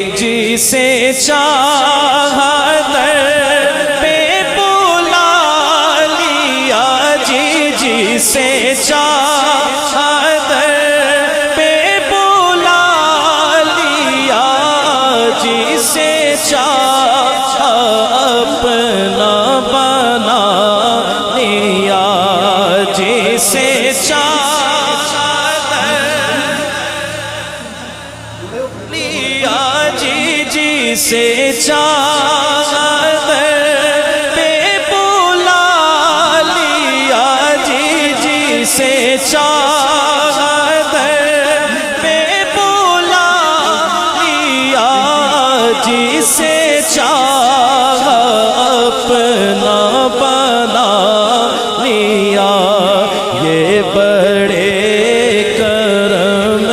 جسے چاہا در پہ بلا لیا جی جسے چاہا در پہ بلا لیا جسے چاہا اپنا بنا لیا جسے چاہا جسے چاہا پہ بلا لیا جی جسے چاہا پہ بلا لیا جسے چاہا اپنا بنا لیا یہ بڑے کرم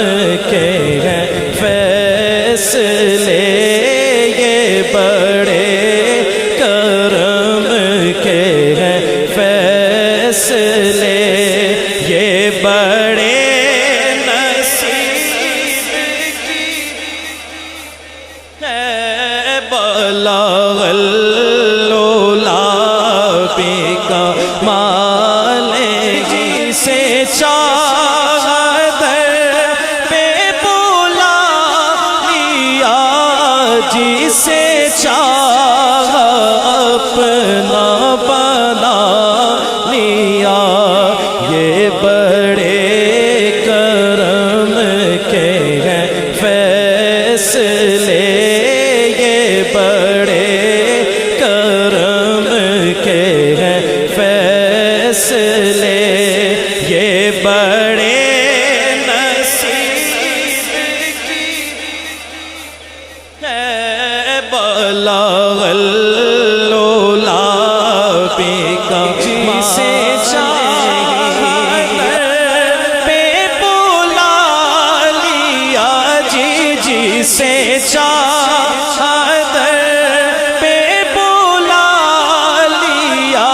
کے ہیں فیصلے بڑے کرم کے ہیں فیصلے یہ بڑے نصیب کی ہے بلاغ اللولاب کا مال جسے چاہا در پہ بلا لیا جسے چاہا اپنا بنا لیا یہ بڑے کرم کے ہیں فیصلے یہ بڑے کرم کے ہیں فیصلے یہ بڑے نصیب کی ہے بلاغ اللولاب کا جسے چاہا پہ بلا لیا جی جسے چاہا پہ بلا لیا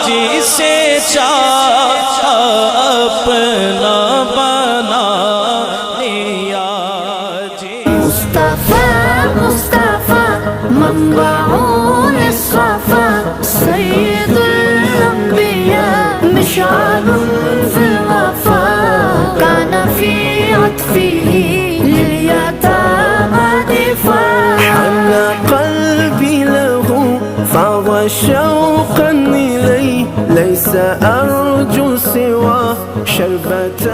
جسے چاہا اپنا بنا لیا جی مصطفى منبع الصفا سيد الأنبياء مشعل في الوفاء كان في عطفه لليتامى دفاع حن قلبي له فاض شوقا إليه ليس أرجو سوى شربة